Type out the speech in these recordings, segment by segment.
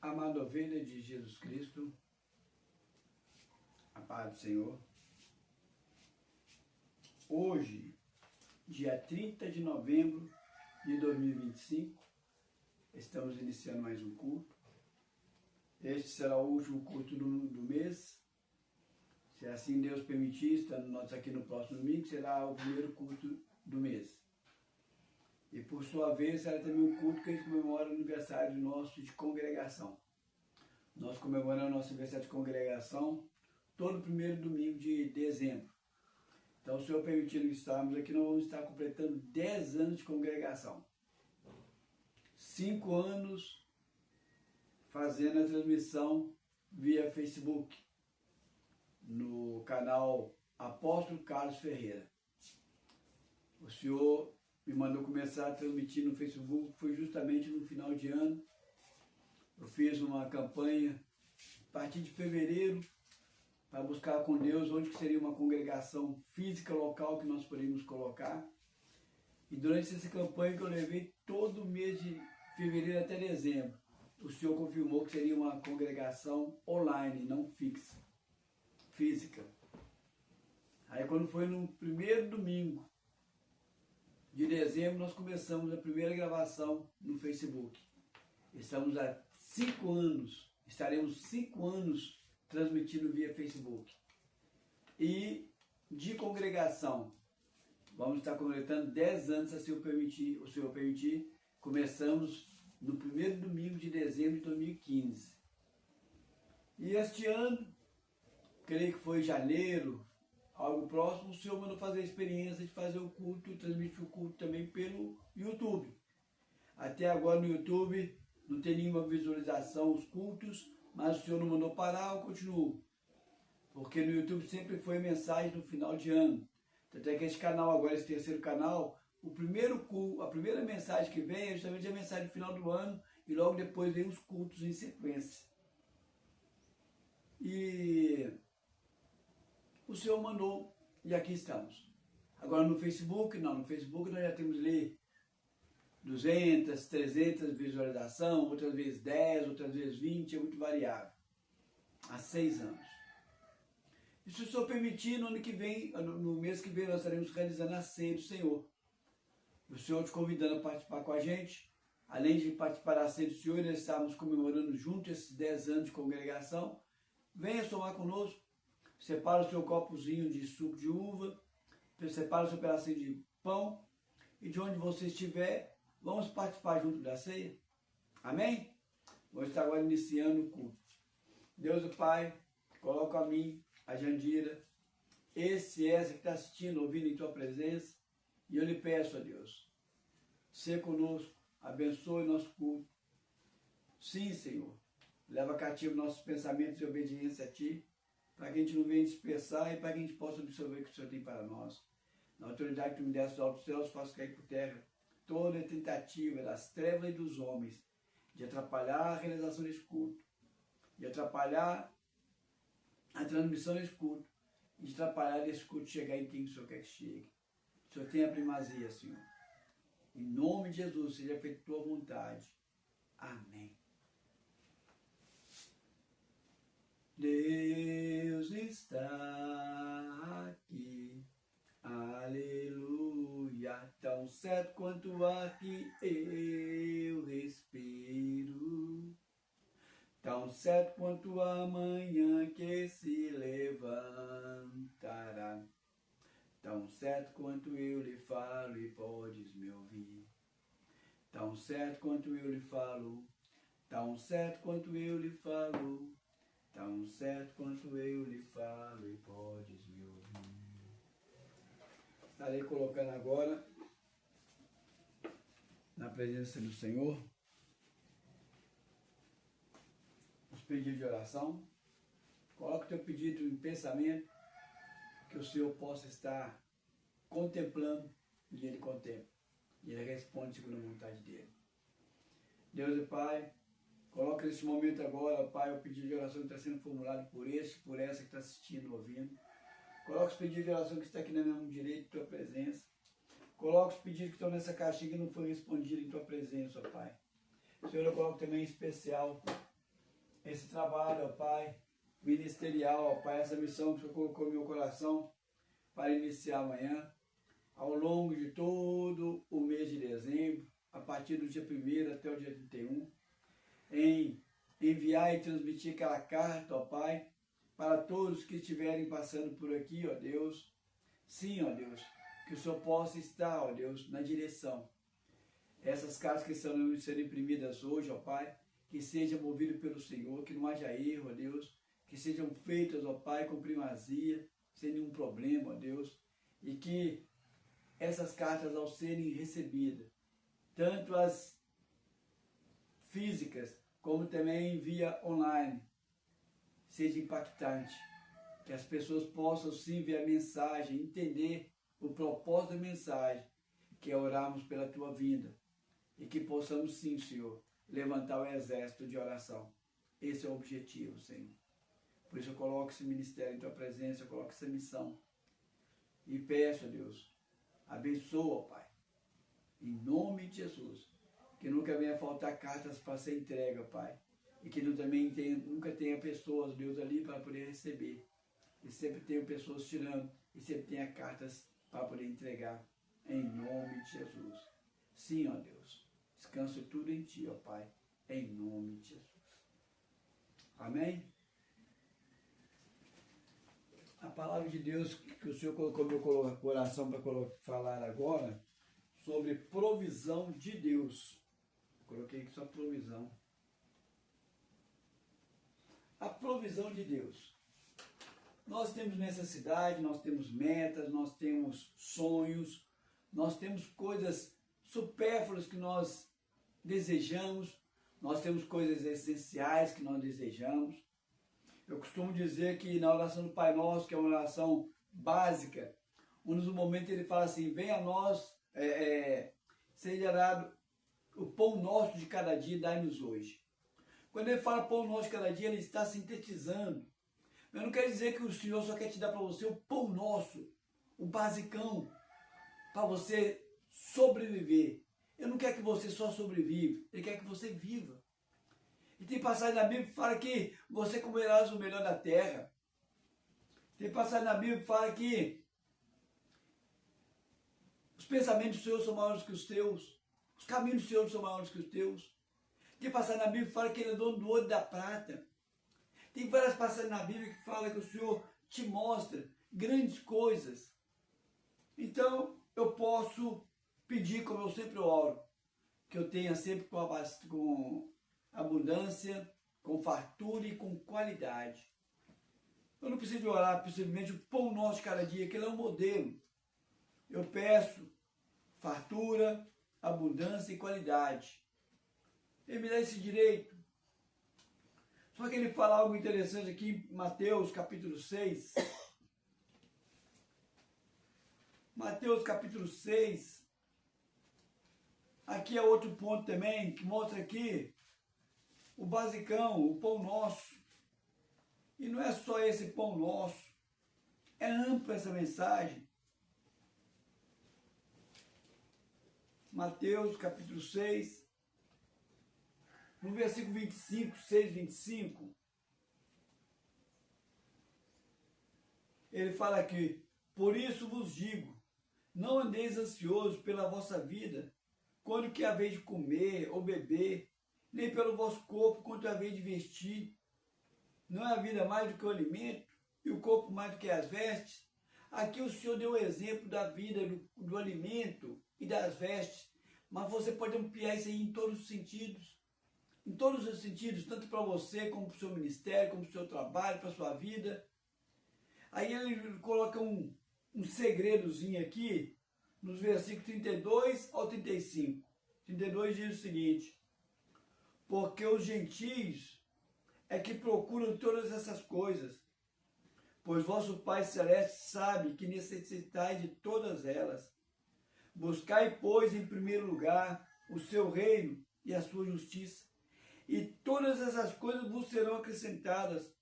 Amada ovelha de Jesus Cristo, a paz do Senhor. Hoje, dia 30 de novembro de 2025, estamos iniciando mais um culto. Este será o último culto do mês. Se assim Deus permitir, estando nós aqui no próximo domingo, será o primeiro culto do mês. E por sua vez, será também um culto que a gente comemora o aniversário nosso de congregação. Nós comemoramos nosso aniversário de congregação todo primeiro domingo de dezembro. Então, se o Senhor permitindo estarmos aqui, nós vamos estar completando 10 anos de congregação. 5 anos fazendo a transmissão via Facebook, no canal Apóstolo Carlos Ferreira. O Senhor me mandou começar a transmitir no Facebook, foi justamente no final de ano. Eu fiz uma campanha a partir de fevereiro para buscar com Deus onde que seria uma congregação física local que nós poderíamos colocar. E durante essa campanha que eu levei todo o mês de fevereiro até dezembro, o Senhor confirmou que seria uma congregação online, não física. Aí quando foi no primeiro domingo de dezembro, nós começamos a primeira gravação no Facebook. Estamos há 5 anos, estaremos 5 anos transmitindo via Facebook. E de congregação, vamos estar completando 10 anos, se o Senhor permitir. Começamos no primeiro domingo de dezembro de 2015. E este ano, creio que foi janeiro, algo próximo, o Senhor mandou fazer a experiência de fazer o culto, transmitir o culto também pelo YouTube. Até agora no YouTube não tem nenhuma visualização os cultos, mas o Senhor não mandou parar, eu continuo. Porque no YouTube sempre foi mensagem no final de ano. Até que esse canal agora, esse terceiro canal, a primeira mensagem que vem é justamente a mensagem no final do ano e logo depois vem os cultos em sequência. E o Senhor mandou e aqui estamos. Agora no Facebook, não, no Facebook nós já temos ali 200, 300 visualização, outras vezes 10, outras vezes 20, é muito variável. Há 6 anos. E se o Senhor permitir, no ano que vem, no mês que vem, nós estaremos realizando a ceia do Senhor. O Senhor te convidando a participar com a gente. Além de participar da ceia do Senhor, nós estamos comemorando juntos esses 10 anos de congregação. Venha somar conosco. Separa o seu copozinho de suco de uva. Separa o seu pedacinho de pão. E de onde você estiver, vamos participar junto da ceia. Amém? Vamos estar agora iniciando o culto. Deus o Pai, coloca a mim, a Jandira, essa que está assistindo, ouvindo em Tua presença. E eu lhe peço a Deus, seja conosco, abençoe nosso culto. Sim, Senhor, leva cativo nossos pensamentos e obediência a Ti, para que a gente não venha dispersar e para que a gente possa absorver o que o Senhor tem para nós. Na autoridade que Tu me deste dos altos céus, faço cair por terra toda tentativa das trevas e dos homens de atrapalhar a realização desse culto, de atrapalhar a transmissão desse culto, e de atrapalhar desse culto chegar em quem o Senhor quer que chegue. O Senhor tenha primazia, Senhor. Em nome de Jesus, seja feita Tua vontade. Amém. Deus está aqui. Aleluia. Tão certo quanto o ar que eu respiro. Tão certo quanto a manhã que se levantará. Tão certo quanto eu lhe falo e podes me ouvir. Tão certo quanto eu lhe falo. Tão certo quanto eu lhe falo. Tão certo quanto eu lhe falo e podes me ouvir. Estarei colocando agora, na presença do Senhor, os pedidos de oração. Coloque o teu pedido em pensamento, que o Senhor possa estar contemplando e Ele contempla. E Ele responde segundo a vontade dEle. Deus e Pai, coloca nesse momento agora, Pai, o pedido de oração que está sendo formulado por essa que está assistindo, ouvindo. Coloca os pedidos de oração que está aqui na minha mão direita, em Tua presença. Coloca os pedidos que estão nessa caixinha que não foi respondido em Tua presença, ó Pai. Senhor, eu coloco também em especial esse trabalho, ó Pai, ministerial, ó Pai, essa missão que o Senhor colocou no meu coração para iniciar amanhã, ao longo de todo o mês de dezembro, a partir do dia 1º até o dia 31, em enviar e transmitir aquela carta, ó Pai, para todos que estiverem passando por aqui, ó Deus. Sim, ó Deus, que o Senhor possa estar, ó Deus, na direção. Essas cartas que estão sendo imprimidas hoje, ó Pai, que sejam movidas pelo Senhor, que não haja erro, ó Deus, que sejam feitas, ó Pai, com primazia, sem nenhum problema, ó Deus, e que essas cartas, ao serem recebidas, tanto as físicas, como também via online, seja impactante, que as pessoas possam sim ver a mensagem, entender o propósito da mensagem, que é orarmos pela tua vinda, e que possamos sim, Senhor, levantar o exército de oração. Esse é o objetivo, Senhor. Por isso eu coloco esse ministério em tua presença, eu coloco essa missão, e peço a Deus, abençoa, Pai, em nome de Jesus, que nunca venha faltar cartas para ser entrega, Pai, e que nunca tenha pessoas, Deus, ali para poder receber, e sempre tenha pessoas tirando, e sempre tenha cartas para poder entregar, em nome de Jesus. Sim, ó Deus, descanso tudo em Ti, ó Pai, em nome de Jesus. Amém? A palavra de Deus que o Senhor colocou no meu coração para falar agora, sobre provisão de Deus. Coloquei aqui só provisão. A provisão de Deus. Nós temos necessidade, nós temos metas, nós temos sonhos, nós temos coisas supérfluas que nós desejamos, nós temos coisas essenciais que nós desejamos. Eu costumo dizer que na oração do Pai Nosso, que é uma oração básica, um dos momentos ele fala assim: venha a nós, seja dado o pão nosso de cada dia, dai-nos hoje. Quando ele fala pão nosso de cada dia, ele está sintetizando. Eu não quero dizer que o Senhor só quer te dar para você o pão nosso, o basicão, para você sobreviver. Eu não quero que você só sobreviva, ele quer que você viva. E tem passagem na Bíblia que fala que você comerás o melhor da terra. Tem passagem na Bíblia que fala que os pensamentos do Senhor são maiores que os teus. Os caminhos do Senhor são maiores que os teus. Tem passagem na Bíblia que fala que Ele é dono do ouro e da prata. Tem várias passagens na Bíblia que fala que o Senhor te mostra grandes coisas. Então, eu posso pedir, como eu sempre oro, que eu tenha sempre com abundância, com fartura e com qualidade. Eu não preciso orar simplesmente o pão nosso de cada dia, que ele é um modelo. Eu peço fartura, abundância e qualidade. Ele me dá esse direito. Só que ele fala algo interessante aqui em Mateus capítulo 6. Mateus capítulo 6. Aqui é outro ponto também, que mostra aqui o basicão, o pão nosso. E não é só esse pão nosso. É ampla essa mensagem. Mateus capítulo 6. No versículo 25, 6, 25. Ele fala aqui: por isso vos digo, não andeis ansiosos pela vossa vida, quando que haveis de comer ou beber, nem pelo vosso corpo, quanto haveis de vestir. Não é a vida mais do que o alimento, e o corpo mais do que as vestes? Aqui o Senhor deu o exemplo da vida, do alimento e das vestes, mas você pode ampliar isso aí em todos os sentidos. Em todos os sentidos, tanto para você, como para o seu ministério, como para o seu trabalho, para a sua vida. Aí ele coloca um segredozinho aqui, nos versículos 32 ao 35. 32 diz o seguinte: porque os gentios é que procuram todas essas coisas, pois vosso Pai Celeste sabe que necessitais de todas elas. Buscai, pois, em primeiro lugar o seu reino e a sua justiça, e todas essas coisas vos serão acrescentadas.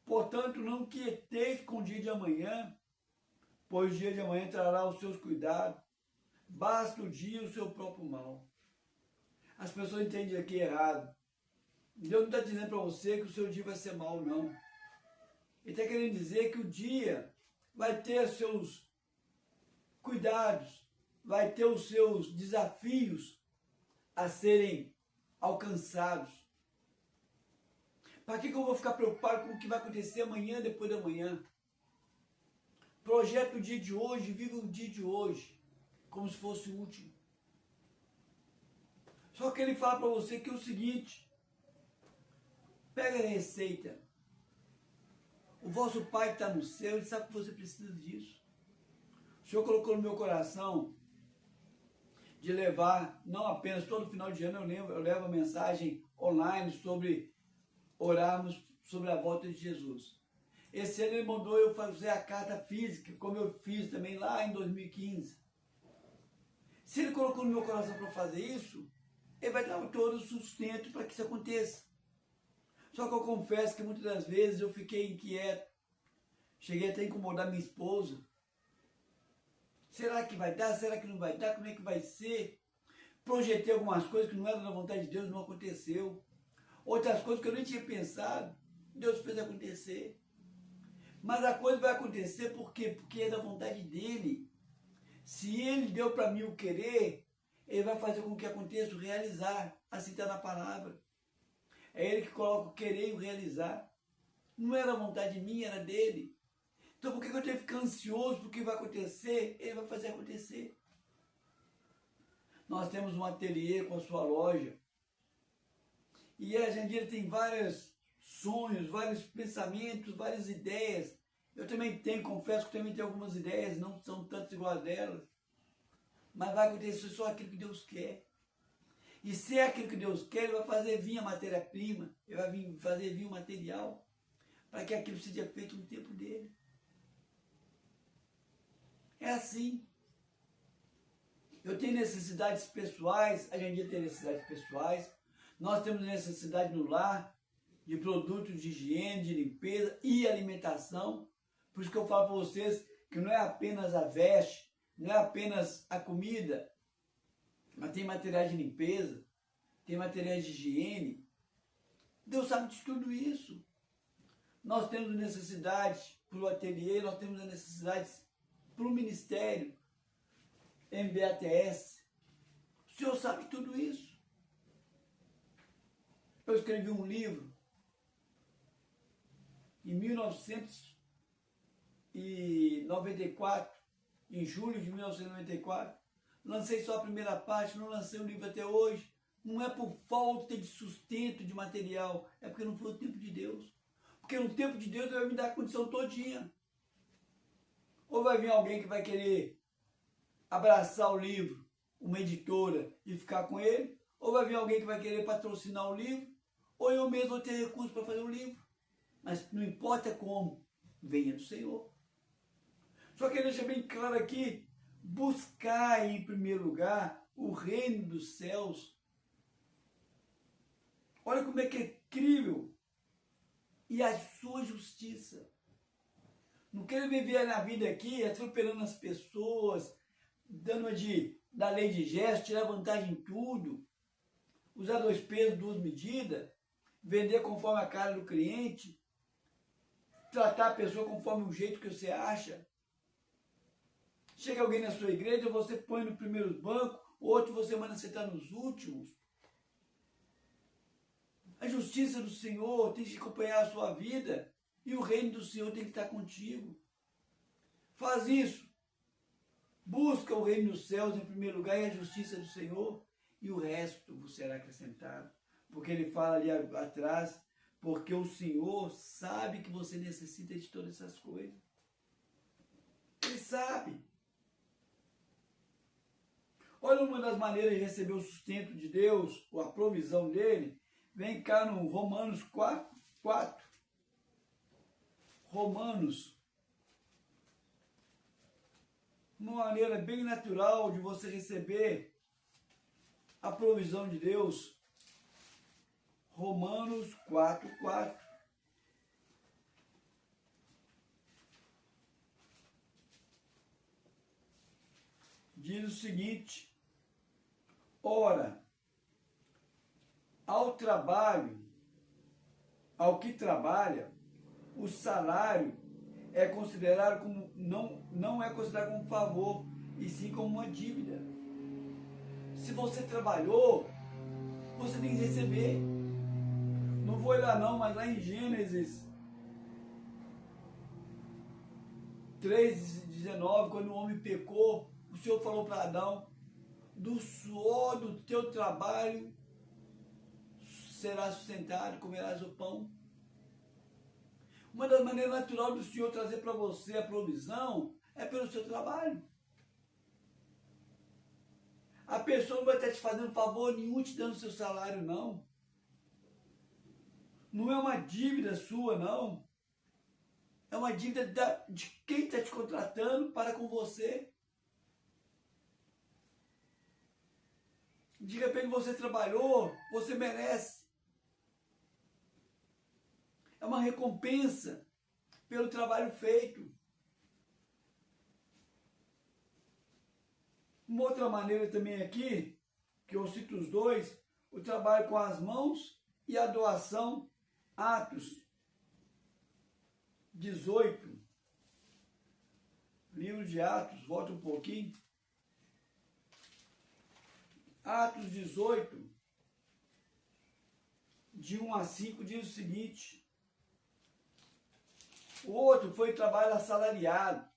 Portanto, não quieteis com o dia de amanhã, pois o dia de amanhã trará os seus cuidados. Basta o dia o seu próprio mal. As pessoas entendem aqui errado. Deus não está dizendo para você que o seu dia vai ser mau, não. Ele está querendo dizer que o dia vai ter seus cuidados, vai ter os seus desafios a serem alcançados. Para que eu vou ficar preocupado com o que vai acontecer amanhã, depois da manhã? Projeta o dia de hoje, viva o dia de hoje, como se fosse o último. Só que ele fala para você que é o seguinte: pega a receita. O vosso Pai que está no céu, ele sabe que você precisa disso. O Senhor colocou no meu coração de levar, não apenas todo final de ano eu levo a mensagem online sobre orarmos sobre a volta de Jesus. Esse ano ele mandou eu fazer a carta física, como eu fiz também lá em 2015. Se ele colocou no meu coração para fazer isso, ele vai dar todo o sustento para que isso aconteça. Só que eu confesso que muitas das vezes eu fiquei inquieto. Cheguei até a incomodar minha esposa. Será que vai dar? Será que não vai dar? Como é que vai ser? Projetei algumas coisas que não eram da vontade de Deus, não aconteceu. Outras coisas que eu nem tinha pensado, Deus fez acontecer. Mas a coisa vai acontecer por quê? Porque é da vontade dele. Se ele deu para mim o querer, ele vai fazer com que aconteça o realizar. Assim está na palavra. É ele que coloca o querer e o realizar. Não era a vontade minha, era dele. Então por que eu tenho que ficar ansioso do que vai acontecer? Ele vai fazer acontecer. Nós temos um ateliê com a sua loja. E a Jandira tem vários sonhos, vários pensamentos, várias ideias. Eu também tenho, confesso que também tenho algumas ideias, não são tantas igual a delas. Mas vai acontecer só aquilo que Deus quer. E se é aquilo que Deus quer, Ele vai fazer vir a matéria-prima, Ele vai fazer vir o material, para que aquilo seja feito no tempo dele. É assim. Eu tenho necessidades pessoais, a Jandira tem necessidades pessoais, nós temos necessidade no lar de produtos de higiene, de limpeza e alimentação. Por isso que eu falo para vocês que não é apenas a veste, não é apenas a comida, mas tem materiais de limpeza, tem materiais de higiene. Deus sabe de tudo isso. Nós temos necessidades para o ateliê, nós temos necessidades para o ministério, MBATS. O Senhor sabe de tudo isso. Eu escrevi um livro em 1994, em julho de 1994. Lancei só a primeira parte, não lancei o livro até hoje. Não é por falta de sustento de material, é porque não foi o tempo de Deus. Porque no tempo de Deus Ele vai me dar a condição todinha. Ou vai vir alguém que vai querer abraçar o livro, uma editora, e ficar com ele, ou vai vir alguém que vai querer patrocinar o livro, ou eu mesmo vou ter recursos para fazer o livro. Mas não importa como, venha do Senhor. Só que ele deixa bem claro aqui, buscar em primeiro lugar o reino dos céus. Olha como é que é incrível. E a sua justiça. Não quero viver na vida aqui atropelando as pessoas, dando da lei de gesto, tirar vantagem em tudo, usar 2 pesos, 2 medidas, vender conforme a cara do cliente, tratar a pessoa conforme o jeito que você acha. Chega alguém na sua igreja, você põe no primeiro banco, outro você manda sentar nos últimos. A justiça do Senhor tem que acompanhar a sua vida e o reino do Senhor tem que estar contigo. Faz isso. Busca o reino dos céus em primeiro lugar e a justiça do Senhor e o resto vos será acrescentado. Porque ele fala ali atrás, porque o Senhor sabe que você necessita de todas essas coisas. Ele sabe. Olha uma das maneiras de receber o sustento de Deus, ou a provisão dele. Vem cá no Romanos 4. Romanos. Uma maneira bem natural de você receber a provisão de Deus. Romanos 4. Diz o seguinte: ora, ao trabalho ao que trabalha, o salário é considerado como não é considerado como favor, e sim como uma dívida. Se você trabalhou, você tem que receber. Não vou ir lá não, mas lá em Gênesis 3:19, quando o homem pecou, o Senhor falou para Adão: do suor do teu trabalho serás sustentado, comerás o pão. Uma das maneiras naturais do Senhor trazer para você a provisão é pelo seu trabalho. A pessoa não vai estar te fazendo favor nenhum, te dando seu salário, não. Não é uma dívida sua, não. É uma dívida de quem está te contratando para com você. De repente você trabalhou, você merece. É uma recompensa pelo trabalho feito. Uma outra maneira também aqui, que eu cito os dois, o trabalho com as mãos e a doação. Atos 18, livro de Atos, volta um pouquinho. Atos 18, de 1 a 5, diz o seguinte: o outro foi trabalho assalariado,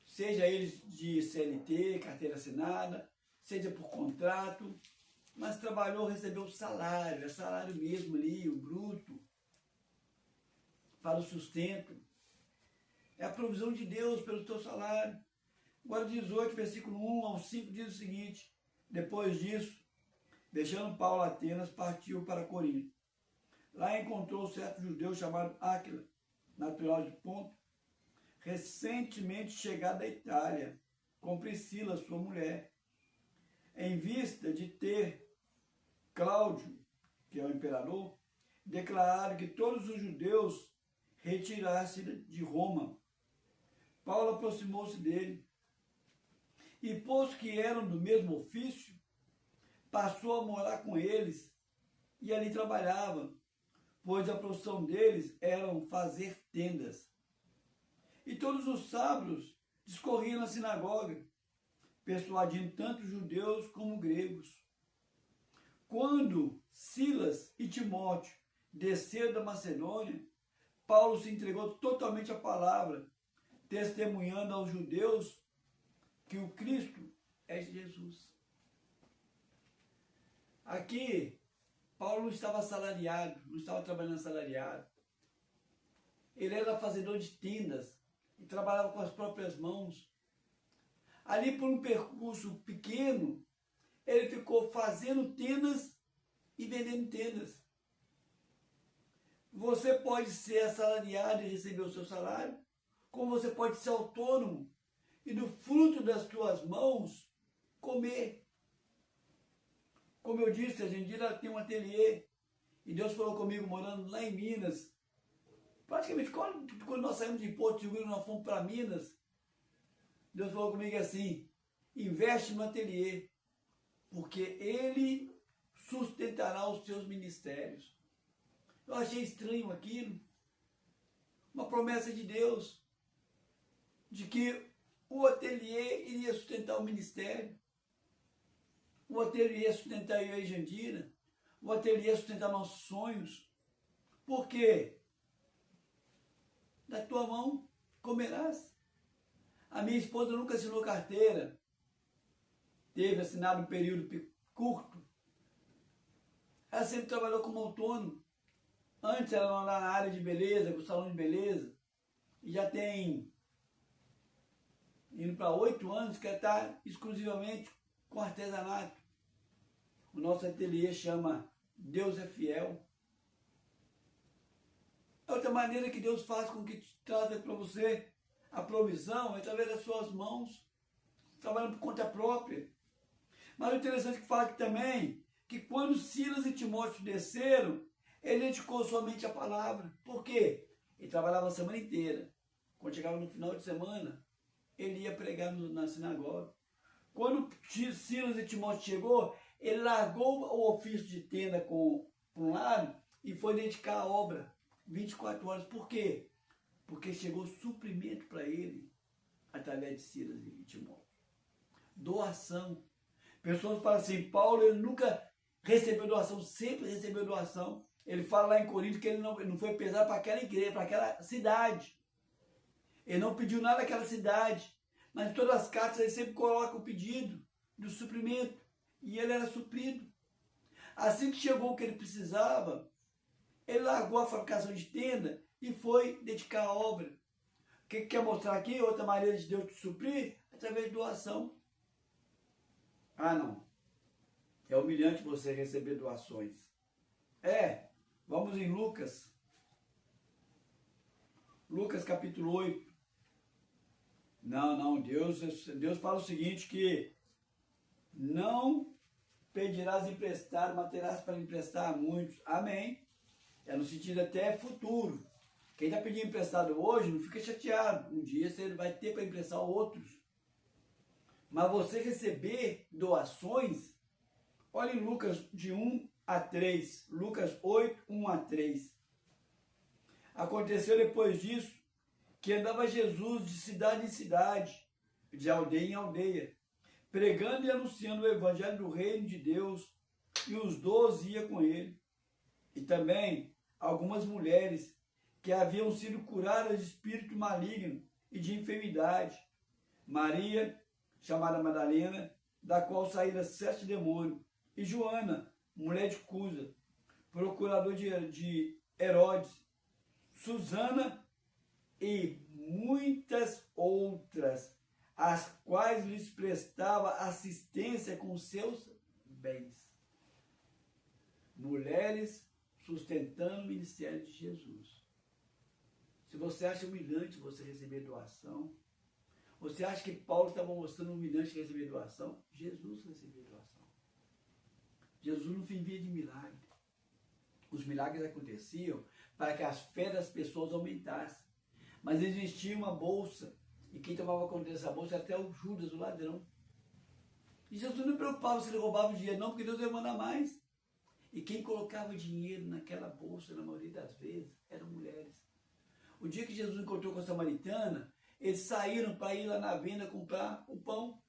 seja eles de CLT, carteira assinada, seja por contrato, mas trabalhou, recebeu salário, é salário mesmo ali, o bruto, para o sustento. É a provisão de Deus pelo teu salário. Agora 18, versículo 1 ao 5 diz o seguinte: depois disso, deixando Paulo Atenas, partiu para Corinto. Lá encontrou certo judeu chamado Áquila, natural de Ponto, recentemente chegado da Itália, com Priscila, sua mulher, em vista de ter Cláudio, que é o imperador, declarado que todos os judeus retirassem de Roma. Paulo aproximou-se dele e, posto que eram do mesmo ofício, passou a morar com eles e ali trabalhava, pois a profissão deles era fazer tendas. E todos os sábados discorriam na sinagoga, persuadindo tanto judeus como gregos. Quando Silas e Timóteo desceram da Macedônia, Paulo se entregou totalmente à palavra, testemunhando aos judeus que o Cristo é Jesus. Aqui, Paulo não estava assalariado, não estava trabalhando assalariado. Ele era fazedor de tendas e trabalhava com as próprias mãos. Ali, por um percurso pequeno, ele ficou fazendo tendas e vendendo tendas. Você pode ser assalariado e receber o seu salário, como você pode ser autônomo e do fruto das tuas mãos comer. Como eu disse, a Jandira tem um ateliê e Deus falou comigo morando lá em Minas. Praticamente quando nós saímos de Porto Seguro, nós fomos para Minas, Deus falou comigo assim: investe no ateliê, porque ele sustentará os seus ministérios. Eu achei estranho aquilo, uma promessa de Deus, de que o ateliê iria sustentar o ministério, o ateliê ia sustentar eu e Jandira, o ateliê ia sustentar nossos sonhos. Por quê? Da tua mão comerás. A minha esposa nunca assinou carteira, teve assinado um período curto. Ela sempre trabalhou como autônomo. Antes ela não era na área de beleza, com salão de beleza, e já tem indo para 8 anos que ela está exclusivamente com artesanato. O nosso ateliê chama Deus é Fiel. É outra maneira que Deus faz com que traga para você a provisão é através das suas mãos, trabalhando por conta própria. Mas o interessante é que fala aqui também que quando Silas e Timóteo desceram, ele dedicou somente a palavra. Por quê? Ele trabalhava a semana inteira. Quando chegava no final de semana, ele ia pregar na sinagoga. Quando Silas e Timóteo chegou, ele largou o ofício de tenda por um lado e foi dedicar à obra. 24 horas. Por quê? Porque chegou suprimento para ele através de Silas e Timóteo. Doação. Pessoas falam assim, Paulo ele nunca recebeu doação, sempre recebeu doação. Ele fala lá em Corinto que ele não foi pesado para aquela igreja, para aquela cidade. Ele não pediu nada naquela cidade. Mas em todas as cartas ele sempre coloca o pedido do suprimento. E ele era suprido. Assim que chegou o que ele precisava, ele largou a fabricação de tenda e foi dedicar a obra. O que quer mostrar aqui? Outra maneira de Deus te suprir? Através de doação. Ah, não. É humilhante você receber doações. Vamos em Lucas. Lucas capítulo 8. Não, Deus fala o seguinte, que não pedirás emprestado, mas terás para emprestar a muitos. Amém. É no sentido até futuro. Quem está pedindo emprestado hoje, não fica chateado. Um dia você vai ter para emprestar a outros. Mas você receber doações, olha em Lucas de 1 a 3. Lucas 8, 1 a 3. Aconteceu depois disso, que andava Jesus de cidade em cidade, de aldeia em aldeia, pregando e anunciando o evangelho do reino de Deus, e os 12 iam com ele. E também algumas mulheres que haviam sido curadas de espírito maligno e de enfermidade. Maria, chamada Madalena, da qual saíram 7 demônios, e Joana, mulher de Cusa, procurador de Herodes, Susana e muitas outras, as quais lhes prestava assistência com seus bens. Mulheres sustentando o ministério de Jesus. Se você acha humilhante você receber doação, você acha que Paulo estava mostrando humilhante receber doação? Jesus recebeu doação. Jesus não vivia de milagre. Os milagres aconteciam para que as fé das pessoas aumentasse. Mas existia uma bolsa, e quem tomava conta dessa bolsa era até o Judas, o ladrão. E Jesus não preocupava se ele roubava o dinheiro, não, porque Deus ia mandar mais. E quem colocava dinheiro naquela bolsa, na maioria das vezes, eram mulheres. O dia que Jesus encontrou com a samaritana, eles saíram para ir lá na venda comprar o pão.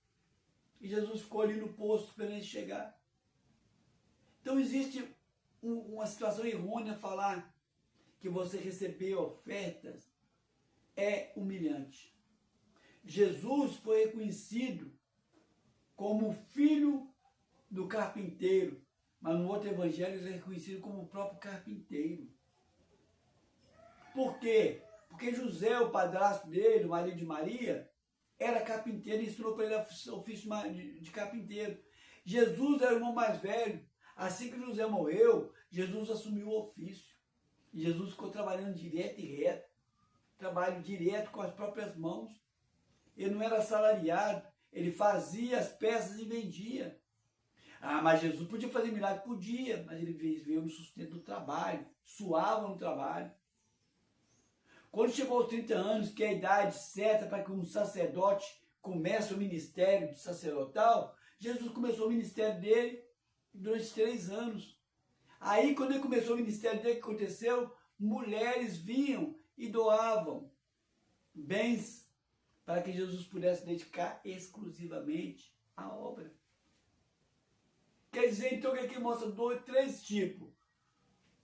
E Jesus ficou ali no posto esperando ele chegar. Então existe uma situação errônea falar que você receber ofertas é humilhante. Jesus foi reconhecido como filho do carpinteiro, mas no outro evangelho ele é reconhecido como o próprio carpinteiro. Por quê? Porque José, o padrasto dele, o marido de Maria, era carpinteiro e ensinou para ele o ofício de carpinteiro. Jesus era o irmão mais velho. Assim que José morreu, Jesus assumiu o ofício. E Jesus ficou trabalhando direto e reto. Trabalho direto com as próprias mãos. Ele não era assalariado. Ele fazia as peças e vendia. Ah, mas Jesus podia fazer milagre? Podia, mas ele veio no sustento do trabalho. Suava no trabalho. Quando chegou aos 30 anos, que é a idade certa para que um sacerdote comece o ministério de sacerdotal, Jesus começou o ministério dele durante 3 anos. Aí, quando ele começou o ministério dele, o que aconteceu? Mulheres vinham e doavam bens para que Jesus pudesse dedicar exclusivamente à obra. Quer dizer, então, que aqui mostra 3 tipos.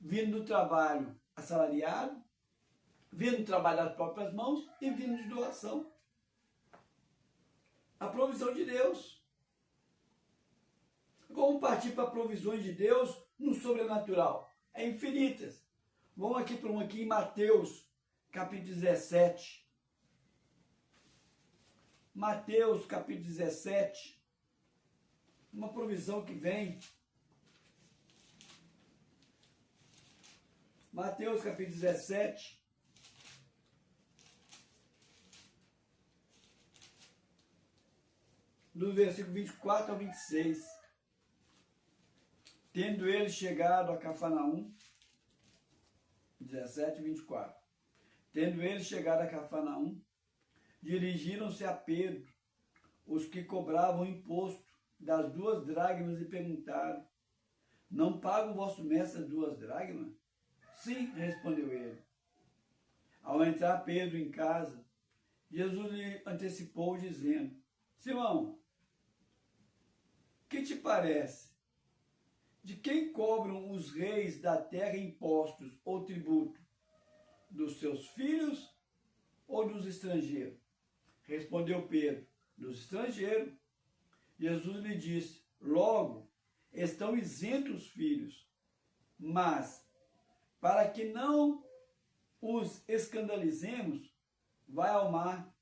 Vindo do trabalho assalariado, vindo do trabalho das próprias mãos e vindo de doação. A provisão de Deus. Vamos partir para provisões de Deus no sobrenatural. É infinitas. Vamos aqui para aqui em Mateus, capítulo 17. Mateus, capítulo 17. Uma provisão que vem. Mateus, capítulo 17. Do versículo 24 ao 26. Tendo ele chegado a Cafarnaum, 17 e 24. Tendo ele chegado a Cafarnaum, dirigiram-se a Pedro, os que cobravam o imposto das 2 dracmas, e perguntaram: não paga o vosso mestre as 2 dracmas? Sim, respondeu ele. Ao entrar Pedro em casa, Jesus lhe antecipou, dizendo: Simão, que te parece? De quem cobram os reis da terra impostos ou tributo? Dos seus filhos ou dos estrangeiros? Respondeu Pedro: dos estrangeiros. Jesus lhe disse: logo, estão isentos os filhos. Mas, para que não os escandalizemos, vai ao mar,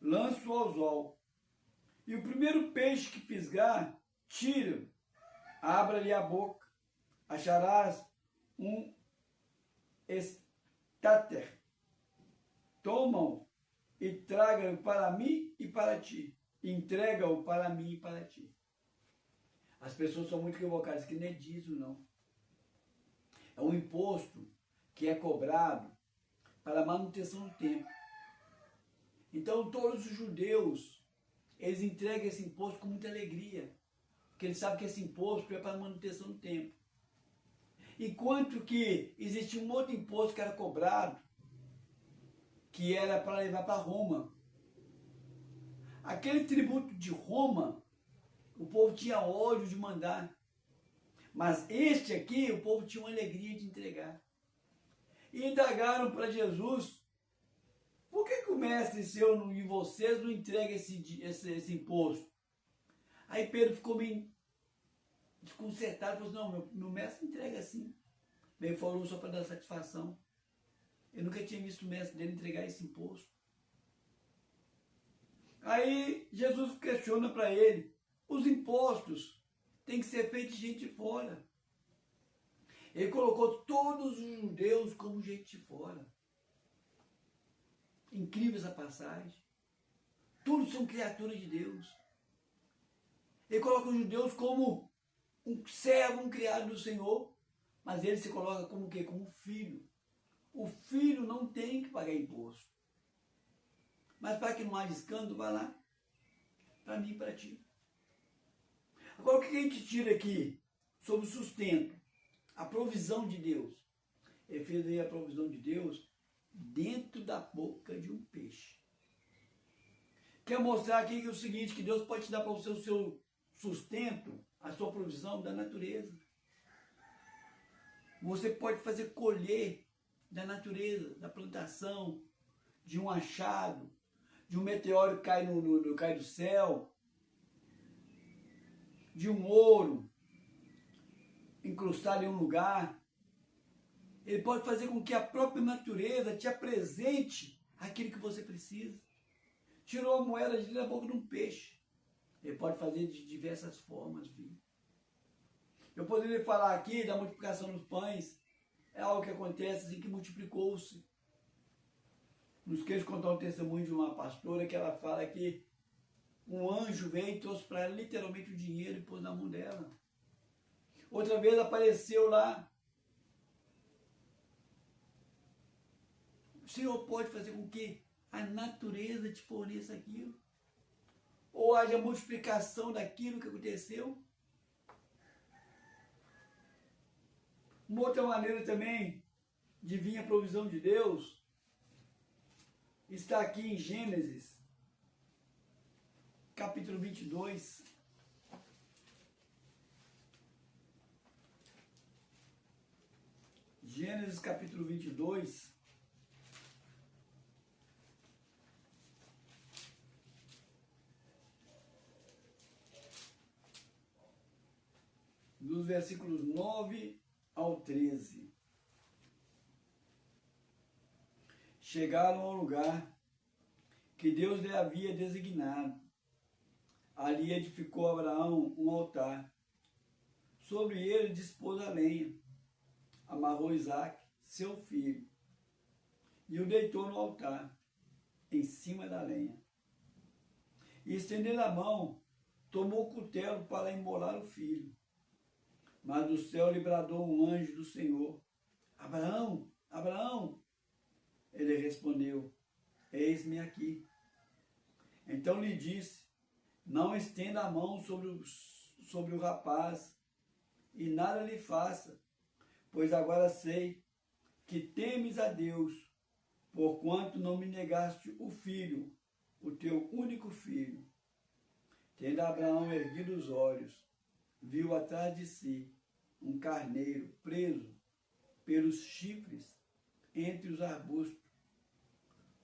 lança-o ao anzol, e o primeiro peixe que fisgar, tira-o, abra-lhe a boca, acharás um estáter. Toma-o e traga-o para mim e para ti. Entrega-o para mim e para ti. As pessoas são muito equivocadas, que nem dízimo, não. É um imposto que é cobrado para a manutenção do templo. Então, todos os judeus, eles entregam esse imposto com muita alegria, porque eles sabem que esse imposto é para a manutenção do templo. Enquanto que existia um outro imposto que era cobrado, que era para levar para Roma. Aquele tributo de Roma, o povo tinha ódio de mandar. Mas este aqui, o povo tinha uma alegria de entregar. E indagaram para Jesus: por que o mestre seu e vocês não entregam esse imposto? Aí Pedro ficou meio desconcertado, falou assim: não, meu mestre entrega assim. Ele falou só para dar satisfação. Eu nunca tinha visto o mestre dele entregar esse imposto. Aí Jesus questiona para ele: os impostos têm que ser feitos de gente de fora. Ele colocou todos os judeus como gente de fora. Incrível essa passagem. Todos são criaturas de Deus. Ele coloca os judeus como um servo, um criado do Senhor, mas ele se coloca como o quê? Como filho. O filho não tem que pagar imposto. Mas para que não haja escândalo, vai lá. Para mim e para ti. Agora, o que a gente tira aqui sobre o sustento? A provisão de Deus. Ele fez aí a provisão de Deus dentro da boca de um peixe. Quer mostrar aqui que é o seguinte, que Deus pode te dar para você o seu sustento, a sua provisão da natureza. Você pode fazer colher da natureza, da plantação, de um achado, de um meteoro que cai do céu, de um ouro incrustado em um lugar. Ele pode fazer com que a própria natureza te apresente aquilo que você precisa. Tirou a moeda de dentro da boca de um peixe. Ele pode fazer de diversas formas, filho. Eu poderia falar aqui da multiplicação dos pães. É algo que acontece assim, que multiplicou-se. Nos quero contar um testemunho de uma pastora que ela fala que um anjo veio e trouxe para ela literalmente o dinheiro e pôs na mão dela. Outra vez apareceu lá. O Senhor pode fazer com que a natureza te forneça aquilo. Ou haja multiplicação daquilo que aconteceu. Uma outra maneira também de vir a provisão de Deus está aqui em Gênesis, capítulo 22. Gênesis, capítulo 22. Dos versículos 9 ao 13. Chegaram ao lugar que Deus lhe havia designado. Ali edificou Abraão um altar. Sobre ele dispôs a lenha. Amarrou Isaque, seu filho, e o deitou no altar, em cima da lenha. E estendendo a mão, tomou o cutelo para imolar o filho. Mas do céu lhe bradou um anjo do Senhor: Abraão, Abraão! Ele respondeu: eis-me aqui. Então lhe disse: não estenda a mão sobre o rapaz, e nada lhe faça, pois agora sei que temes a Deus, porquanto não me negaste o filho, o teu único filho. Tendo Abraão erguido os olhos, viu atrás de si um carneiro preso pelos chifres entre os arbustos.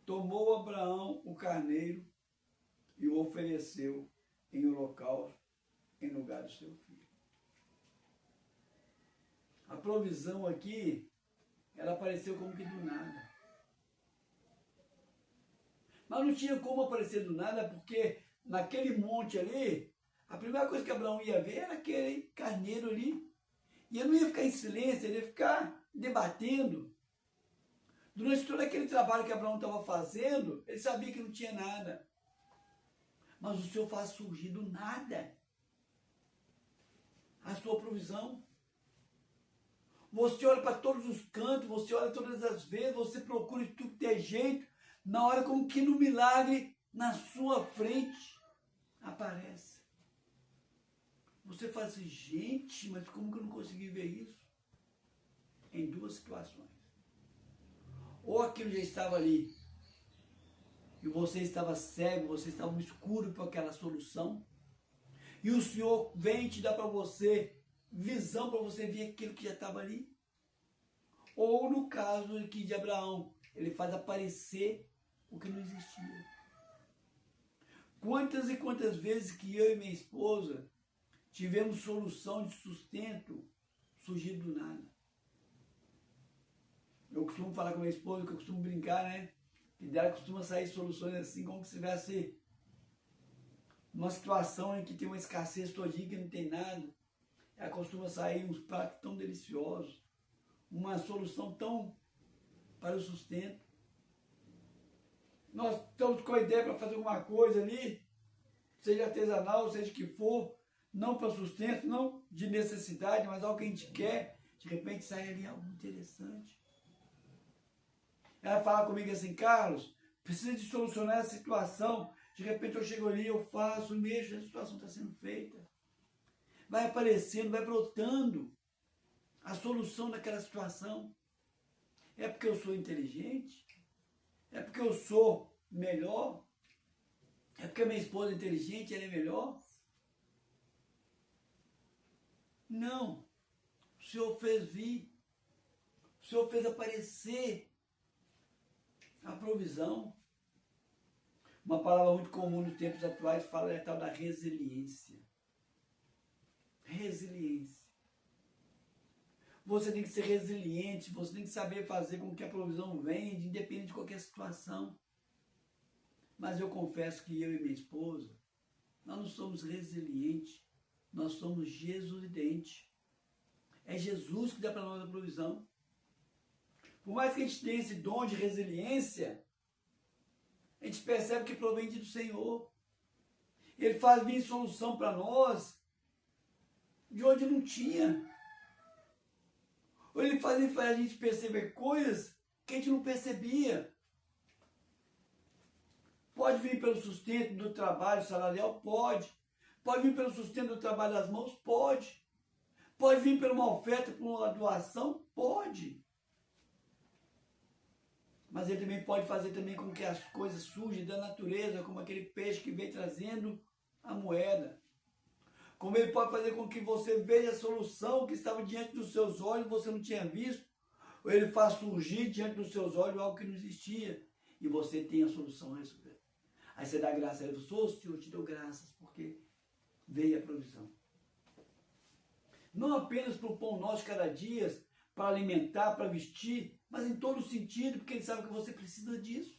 Tomou Abraão o carneiro e o ofereceu em holocausto em lugar do seu filho. A provisão aqui, ela apareceu como que do nada. Mas não tinha como aparecer do nada, porque naquele monte ali, a primeira coisa que Abraão ia ver era aquele carneiro ali. E ele não ia ficar em silêncio, ele ia ficar debatendo. Durante todo aquele trabalho que Abraão estava fazendo, ele sabia que não tinha nada. Mas o Senhor faz surgir do nada a sua provisão. Você olha para todos os cantos, você olha todas as vezes, você procura de tudo que é jeito, na hora como que no milagre, na sua frente, aparece. Você fala assim, gente, mas como que eu não consegui ver isso? Em duas situações. Ou aquilo já estava ali, e você estava cego, você estava no escuro para aquela solução, e o Senhor vem te dar para você visão para você ver aquilo que já estava ali. Ou no caso aqui de Abraão, ele faz aparecer o que não existia. Quantas e quantas vezes que eu e minha esposa tivemos solução de sustento surgido do nada. Eu costumo falar com minha esposa, que eu costumo brincar, né? Que dela costuma sair soluções assim, como se tivesse numa situação em que tem uma escassez todinha, que não tem nada. Ela costuma sair uns pratos tão deliciosos, uma solução tão para o sustento. Nós estamos com a ideia para fazer alguma coisa ali, seja artesanal, seja o que for, não para sustento, não de necessidade, mas algo que a gente quer, de repente sai ali algo interessante. Ela fala comigo assim, Carlos, precisa de solucionar essa situação, de repente eu chego ali, eu faço, mexo, a situação está sendo feita. Vai aparecendo, vai brotando a solução daquela situação. É porque eu sou inteligente? É porque eu sou melhor? É porque minha esposa é inteligente, ela é melhor? Não. O Senhor fez vir. O Senhor fez aparecer a provisão. Uma palavra muito comum nos tempos atuais fala é a tal da resiliência. Resiliência. Você tem que ser resiliente, você tem que saber fazer com que a provisão venha, independente de qualquer situação. Mas eu confesso que eu e minha esposa, nós não somos resilientes, nós somos jesuidentes. É Jesus que dá para nós a provisão. Por mais que a gente tenha esse dom de resiliência, a gente percebe que provém do Senhor. Ele faz vir solução para nós de onde não tinha. Ou ele faz a gente perceber coisas que a gente não percebia. Pode vir pelo sustento do trabalho salarial? Pode. Pode vir pelo sustento do trabalho das mãos? Pode. Pode vir por uma oferta, por uma doação? Pode. Mas ele também pode fazer também com que as coisas surjam da natureza, como aquele peixe que vem trazendo a moeda. Como ele pode fazer com que você veja a solução que estava diante dos seus olhos, você não tinha visto. Ou ele faz surgir diante dos seus olhos algo que não existia. E você tem a solução a isso. Aí você dá graça a ele. Senhor, eu te dou graças, porque veio a provisão. Não apenas para o pão nosso de cada dia, para alimentar, para vestir, mas em todo sentido, porque ele sabe que você precisa disso.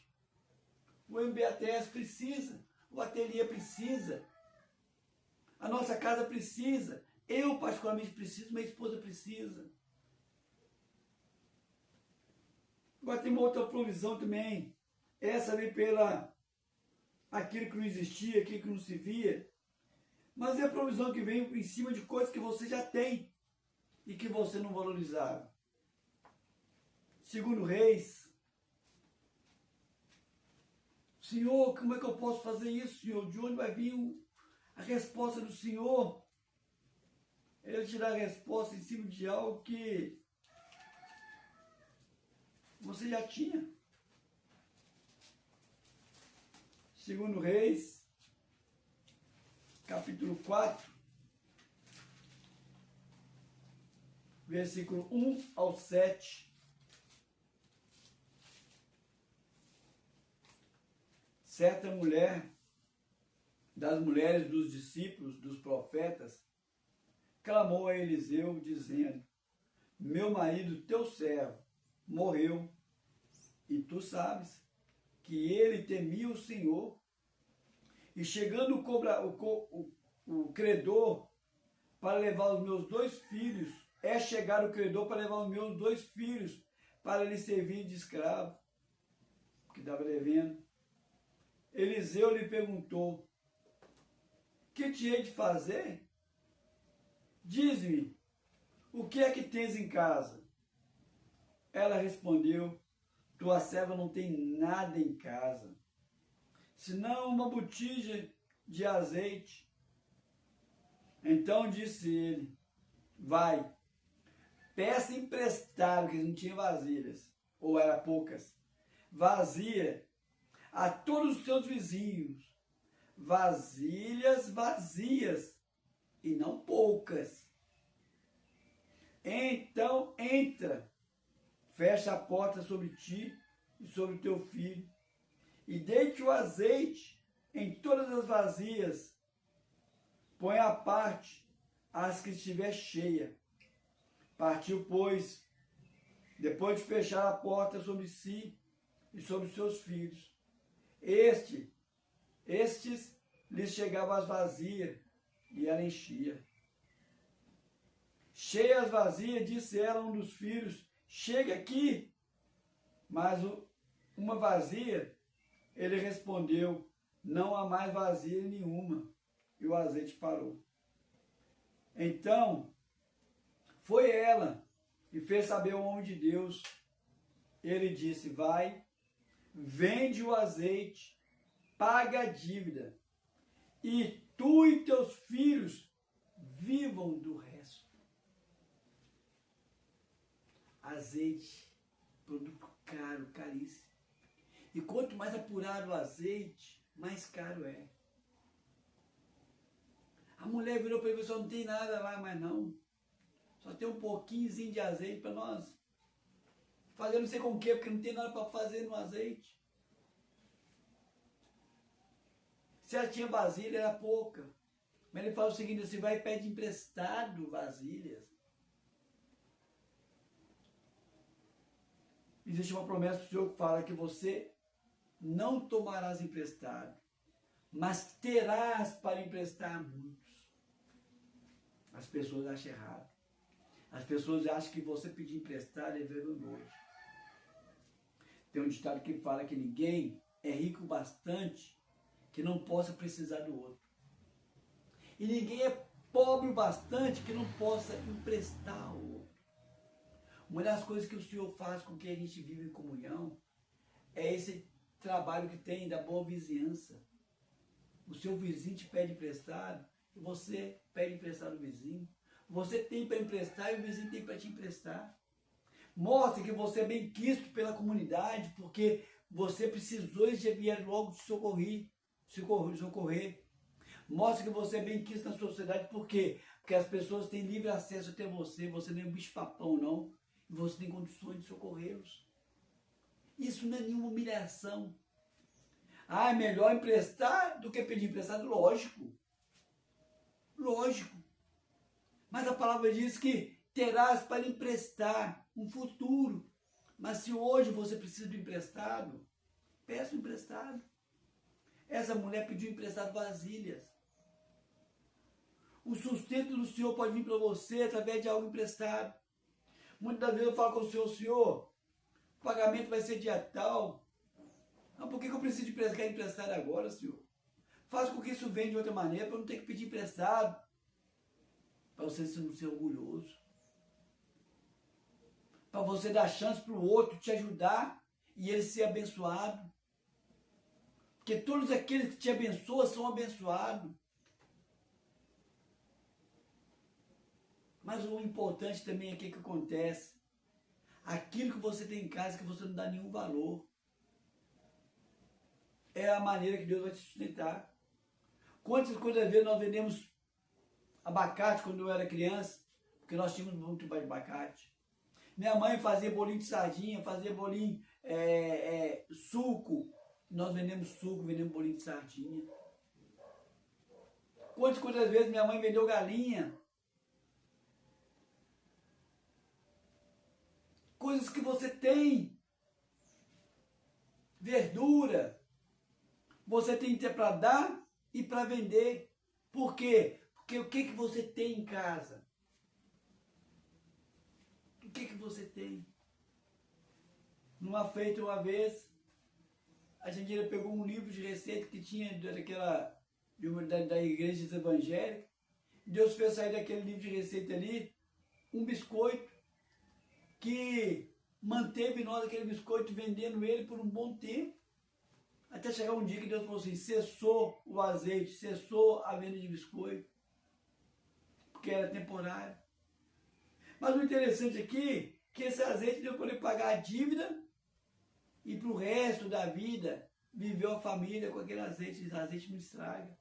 O MBATS precisa, o ateliê precisa, a nossa casa precisa, eu particularmente preciso, minha esposa precisa. Agora tem uma outra provisão também, essa vem pela aquilo que não existia, aquilo que não se via, mas é a provisão que vem em cima de coisas que você já tem e que você não valorizava. Segundo Reis, Senhor, como é que eu posso fazer isso, Senhor? De onde vai vir a resposta do Senhor? Ele te dá a resposta em cima de algo que você já tinha. Segundo Reis, capítulo 4, versículo 1 ao 7. Certa mulher, das mulheres dos discípulos, dos profetas, clamou a Eliseu, dizendo: meu marido, teu servo, morreu, e tu sabes que ele temia o Senhor. E chegando o credor para levar os meus 2 filhos, chegar o credor para levar os meus 2 filhos para lhe servir de escravo, que estava devendo. Eliseu lhe perguntou: que te hei de fazer? Diz-me, o que é que tens em casa? Ela respondeu: tua serva não tem nada em casa, senão uma botija de azeite. Então disse ele: vai, peça emprestado, que não tinha vasilhas, ou era poucas, vazia, a todos os teus vizinhos, vasilhas vazias, e não poucas. Então entra, fecha a porta sobre ti e sobre o teu filho, e deite o azeite em todas as vazias, põe à parte as que estiver cheia. Partiu, pois, depois de fechar a porta sobre si e sobre os seus filhos. Estes lhes chegavam as vazias, e ela enchia. Cheias vazias, disse ela a um dos filhos: chegue aqui. Mas uma vazia, ele respondeu: não há mais vazia nenhuma. E o azeite parou. Então, foi ela e fez saber ao homem de Deus. Ele disse: vai, vende o azeite, paga a dívida, e tu e teus filhos vivam do resto. Azeite, produto caro, caríssimo. E quanto mais apurado o azeite, mais caro é. A mulher virou para ele e falou: não tem nada lá mais não. Só tem um pouquinhozinho de azeite para nós fazer não sei com o quê, porque não tem nada para fazer no azeite. Se ela tinha vasilha, era pouca. Mas ele fala o seguinte: você vai e pede emprestado vasilhas. Existe uma promessa do Senhor que fala que você não tomarás emprestado, mas terás para emprestar a muitos. As pessoas acham errado. As pessoas acham que você pedir emprestado é vergonhoso. Tem um ditado que fala que ninguém é rico bastante que não possa precisar do outro. E ninguém é pobre bastante que não possa emprestar ao outro. Uma das coisas que o Senhor faz com que a gente vive em comunhão é esse trabalho que tem da boa vizinhança. O seu vizinho te pede emprestado e você pede emprestado ao vizinho. Você tem para emprestar e o vizinho tem para te emprestar. Mostra que você é bem quisto pela comunidade, porque você precisou e já vieram logo te socorrer. Mostra que você é bem quisto na sociedade, por quê? Porque as pessoas têm livre acesso até você não é um bicho-papão, não. E você tem condições de socorrê-los. Isso não é nenhuma humilhação. Ah, é melhor emprestar do que pedir emprestado? Lógico. Lógico. Mas a palavra diz que terás para emprestar um futuro. Mas se hoje você precisa de emprestado, peça um emprestado. Essa mulher pediu emprestado vasilhas. O sustento do Senhor pode vir para você através de algo emprestado. Muitas vezes eu falo com o Senhor: o pagamento vai ser dia tal. Mas por que eu preciso de emprestado agora, Senhor? Faz com que isso venha de outra maneira, para eu não ter que pedir emprestado. Para você não ser orgulhoso. Para você dar chance para o outro te ajudar e ele ser abençoado. Porque todos aqueles que te abençoam são abençoados. Mas o importante também é o que acontece. Aquilo que você tem em casa que você não dá nenhum valor. É a maneira que Deus vai te sustentar. Quantas vezes nós vendemos abacate quando eu era criança? Porque nós tínhamos muito mais abacate. Minha mãe fazia bolinho de sardinha, fazia bolinho, suco. Nós vendemos suco, vendemos bolinho de sardinha. Quantas vezes minha mãe vendeu galinha? Coisas que você tem. Verdura. Você tem que ter para dar e para vender. Por quê? Porque o que você tem em casa? O que você tem? Numa feita uma vez, a Jandira pegou um livro de receita que tinha da igreja evangélica. Deus fez sair daquele livro de receita ali um biscoito que manteve nós aquele biscoito vendendo ele por um bom tempo. Até chegar um dia que Deus falou assim, cessou o azeite, cessou a venda de biscoito, porque era temporário. Mas o interessante aqui, que esse azeite deu para ele pagar a dívida e para o resto da vida, viveu a família com aquele azeite não estraga.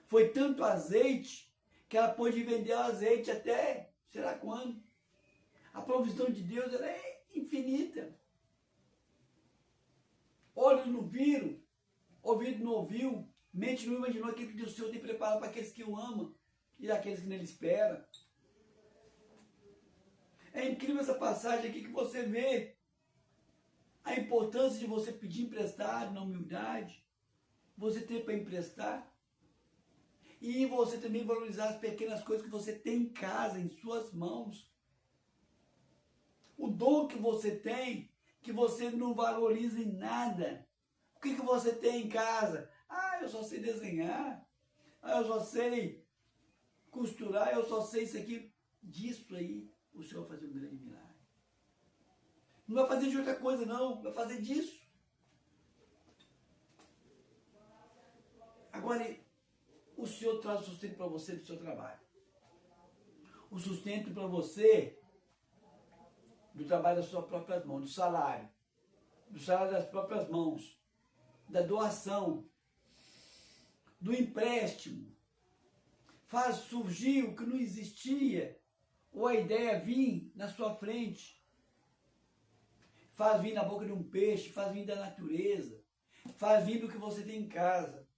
Foi tanto azeite que ela pôde vender o azeite até, sei lá quando. A provisão de Deus ela é infinita. Olhos não viram, ouvido não ouviu, mente não imaginou aquilo que o Senhor tem preparado para aqueles que o amam e aqueles que nele esperam. É incrível essa passagem aqui que você vê a importância de você pedir emprestado na humildade, você ter para emprestar e você também valorizar as pequenas coisas que você tem em casa, em suas mãos. O dom que você tem, que você não valoriza em nada. O que você tem em casa? Ah, eu só sei desenhar. Ah, eu só sei costurar, eu só sei isso aqui. Disso aí, o Senhor vai fazer um grande milagre. Não vai fazer de outra coisa, não. Vai fazer disso. Agora, o Senhor traz o sustento para você do seu trabalho. O sustento para você do trabalho das suas próprias mãos, do salário das próprias mãos, da doação, do empréstimo. Faz surgir o que não existia, ou a ideia vir na sua frente. Faz vir na boca de um peixe, faz vir da natureza, faz vir do que você tem em casa.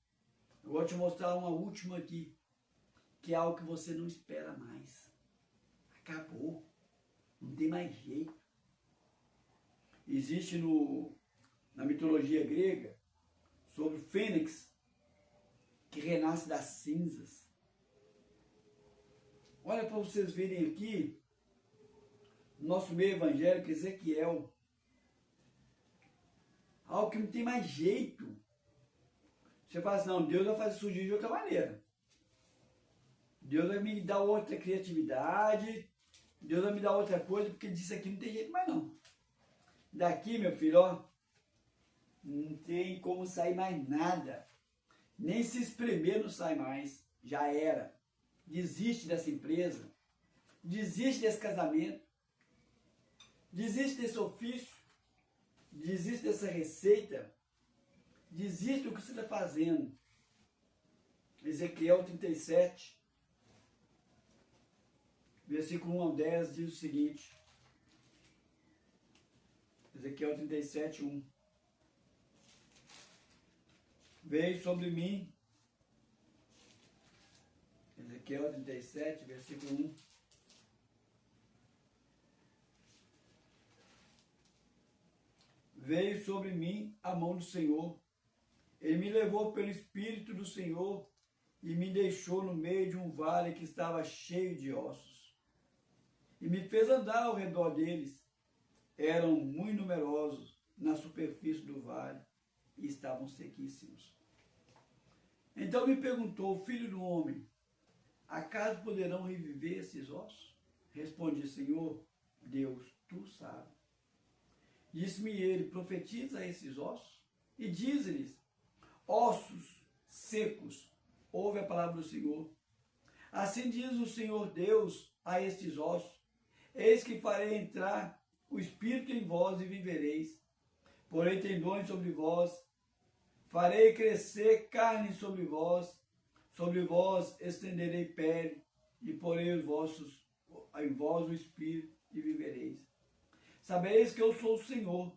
Eu vou te mostrar uma última aqui, que é algo que você não espera mais. Acabou. Não tem mais jeito. Existe na mitologia grega sobre o fênix que renasce das cinzas. Olha para vocês verem aqui, nosso meio evangélico, Ezequiel. Algo que não tem mais jeito. Você fala assim, não, Deus vai fazer surgir de outra maneira. Deus vai me dar outra criatividade, Deus vai me dar outra coisa, porque disso aqui não tem jeito mais não. Daqui, meu filho, ó, não tem como sair mais nada. Nem se espremer não sai mais. Já era. Desiste dessa empresa. Desiste desse casamento. Desiste desse ofício. Desiste dessa receita. Desiste do que você está fazendo. Ezequiel 37, versículo 1 ao 10 diz o seguinte. Ezequiel 37, 1. Veio sobre mim. Ezequiel 37, versículo 1. Veio sobre mim a mão do Senhor. Ele me levou pelo Espírito do Senhor e me deixou no meio de um vale que estava cheio de ossos. E me fez andar ao redor deles. Eram muito numerosos na superfície do vale e estavam sequíssimos. Então me perguntou, filho do homem, acaso poderão reviver esses ossos? Respondi, Senhor, Deus, tu sabes. Disse-me ele, profetiza esses ossos e diz-lhes, ossos secos, ouve a palavra do Senhor. Assim diz o Senhor Deus a estes ossos, eis que farei entrar o Espírito em vós e vivereis. Porém tendões sobre vós, farei crescer carne sobre vós estenderei pele, e porei em vós o Espírito e vivereis. Sabeis que eu sou o Senhor.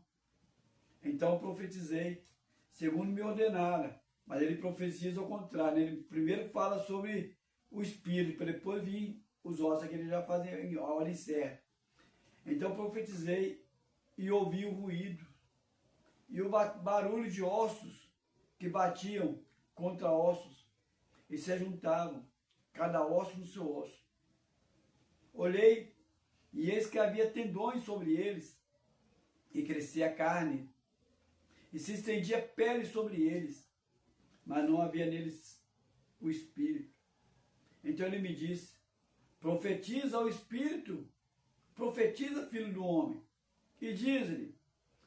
Então profetizei, segundo me ordenara. Mas ele profetiza ao contrário. Ele primeiro fala sobre o Espírito, para depois vir os ossos, que ele já fazia a hora certa. Então profetizei e ouvi o ruído e o barulho de ossos que batiam contra ossos e se juntavam, cada osso no seu osso. Olhei, e eis que havia tendões sobre eles, e crescia a carne, e se estendia pele sobre eles, mas não havia neles o Espírito. Então ele me disse, profetiza ao Espírito, profetiza, filho do homem, e diz-lhe,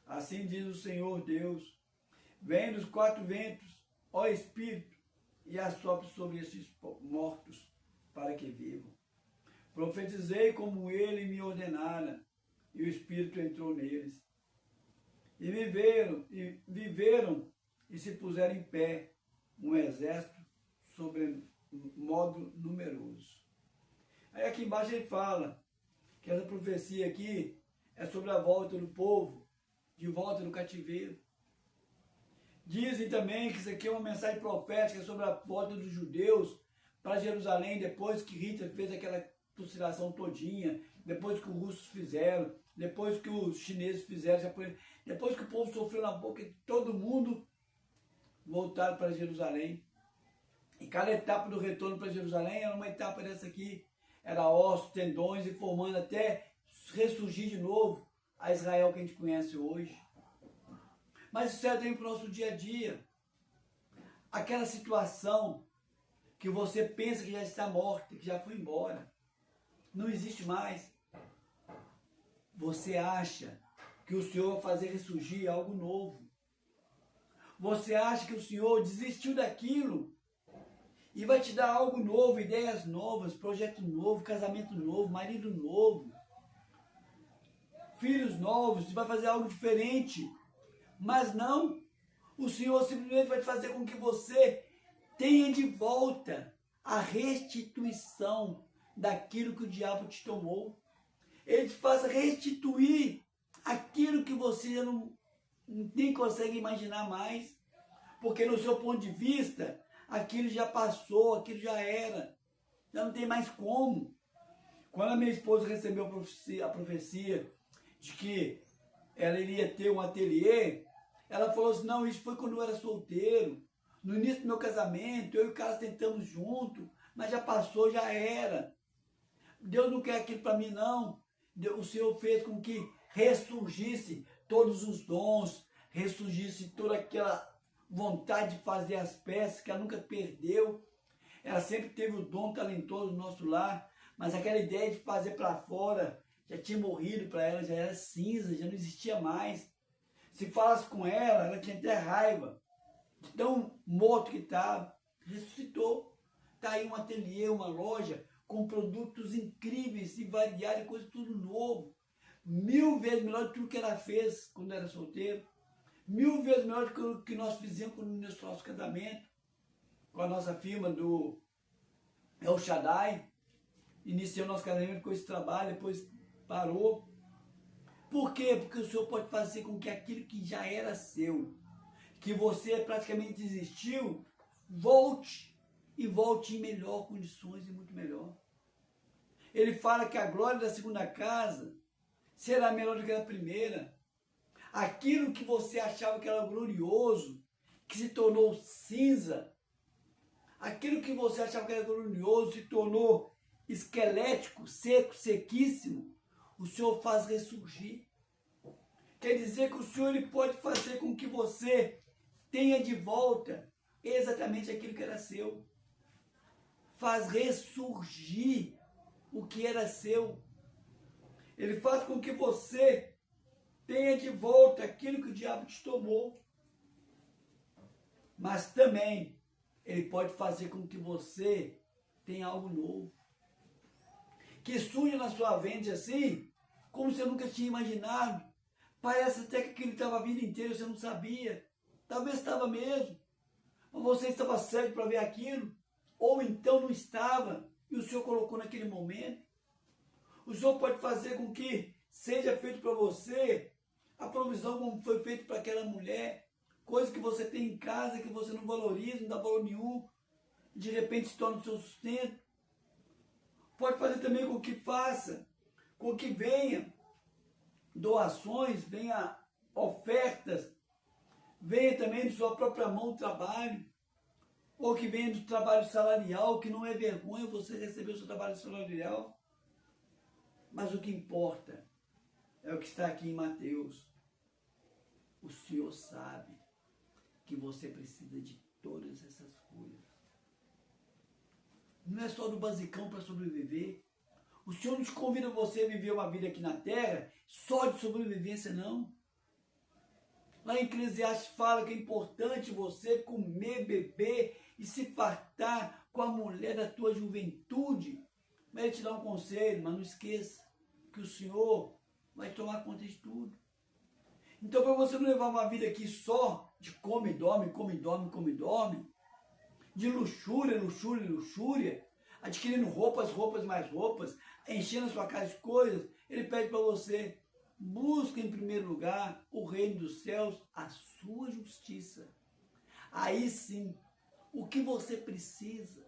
assim diz o Senhor Deus, vem dos quatro ventos, ó Espírito, e assopre sobre estes mortos, para que vivam. Profetizei como ele me ordenara, e o Espírito entrou neles. E viveram, e se puseram em pé, um exército sobre modo numeroso. Aí aqui embaixo ele fala que essa profecia aqui é sobre a volta do povo, de volta do cativeiro. Dizem também que isso aqui é uma mensagem profética sobre a volta dos judeus para Jerusalém, depois que Hitler fez aquela fucilação todinha, depois que os russos fizeram, depois que os chineses fizeram, depois que o povo sofreu na boca, todo mundo voltaram para Jerusalém. E cada etapa do retorno para Jerusalém era uma etapa dessa aqui, era ossos, tendões, e formando até ressurgir de novo a Israel que a gente conhece hoje. Mas isso serve também para o nosso dia a dia. Aquela situação que você pensa que já está morta, que já foi embora, não existe mais. Você acha que o Senhor vai fazer ressurgir algo novo. Você acha que o Senhor desistiu daquilo e vai te dar algo novo, ideias novas, projeto novo, casamento novo, marido novo, filhos novos, vai fazer algo diferente. Mas não, o Senhor simplesmente vai fazer com que você tenha de volta a restituição daquilo que o diabo te tomou. Ele te faça restituir aquilo que você nem consegue imaginar mais, porque no seu ponto de vista, aquilo já passou, aquilo já era, já não tem mais como. Quando a minha esposa recebeu a profecia de que ela iria ter um ateliê, ela falou assim, não, isso foi quando eu era solteiro, no início do meu casamento, eu e o Carlos tentamos junto, mas já passou, já era. Deus não quer aquilo para mim, não. O Senhor fez com que ressurgisse todos os dons, ressurgisse toda aquela vontade de fazer as peças que ela nunca perdeu. Ela sempre teve o dom talentoso no nosso lar, mas aquela ideia de fazer para fora já tinha morrido para ela, já era cinza, já não existia mais. Se falasse com ela, ela tinha até raiva, de tão morto que estava. Ressuscitou. Está aí um ateliê, uma loja, com produtos incríveis e variados, coisa tudo novo. 1000 vezes melhor do que tudo que ela fez quando era solteiro. 1000 vezes melhor do que o que nós fizemos no nosso casamento, com a nossa firma do El Shaddai. Iniciou nosso casamento com esse trabalho, depois parou. Por quê? Porque o Senhor pode fazer com que aquilo que já era seu, que você praticamente desistiu, volte, e volte em melhor condições e muito melhor. Ele fala que a glória da segunda casa será melhor do que a da primeira. Aquilo que você achava que era glorioso, que se tornou cinza, aquilo que você achava que era glorioso se tornou esquelético, seco, sequíssimo, o Senhor faz ressurgir. Quer dizer que o Senhor ele pode fazer com que você tenha de volta exatamente aquilo que era seu. Faz ressurgir o que era seu. Ele faz com que você tenha de volta aquilo que o diabo te tomou. Mas também ele pode fazer com que você tenha algo novo. Que surja na sua mente assim, como você nunca tinha imaginado. Parece até que aquilo estava a vida inteira, você não sabia. Talvez estava mesmo, mas você estava cego para ver aquilo, ou então não estava, e o Senhor colocou naquele momento. O Senhor pode fazer com que seja feito para você a provisão como foi feito para aquela mulher, coisa que você tem em casa que você não valoriza, não dá valor nenhum, de repente se torna o seu sustento. Pode fazer também com que faça, com que venha doações, venha ofertas, venha também de sua própria mão o trabalho, ou que venha do trabalho salarial, que não é vergonha você receber o seu trabalho salarial. Mas o que importa é o que está aqui em Mateus. O Senhor sabe que você precisa de todas essas coisas. Não é só do basicão para sobreviver. O Senhor não te convida você a viver uma vida aqui na terra só de sobrevivência, não. Lá em Eclesiastes fala que é importante você comer, beber e se fartar com a mulher da tua juventude. Mas ele te dá um conselho, mas não esqueça que o Senhor vai tomar conta de tudo. Então, para você não levar uma vida aqui só de come e dorme, come e dorme, come e dorme, de luxúria, luxúria, luxúria, adquirindo roupas, roupas mais roupas, enchendo a sua casa de coisas, ele pede para você, busque em primeiro lugar o reino dos céus, a sua justiça. Aí sim, o que você precisa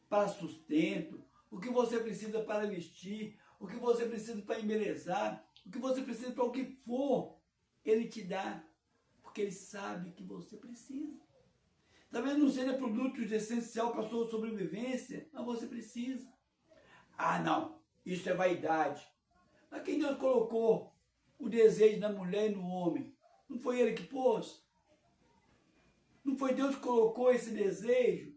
para sustento, o que você precisa para vestir, o que você precisa para embelezar, o que você precisa para o que for, ele te dá, porque ele sabe que você precisa. Talvez não seja produto essencial para a sua sobrevivência, mas você precisa. Ah, não, isso é vaidade. Mas quem Deus colocou o desejo na mulher e no homem? Não foi ele que pôs? Não foi Deus que colocou esse desejo?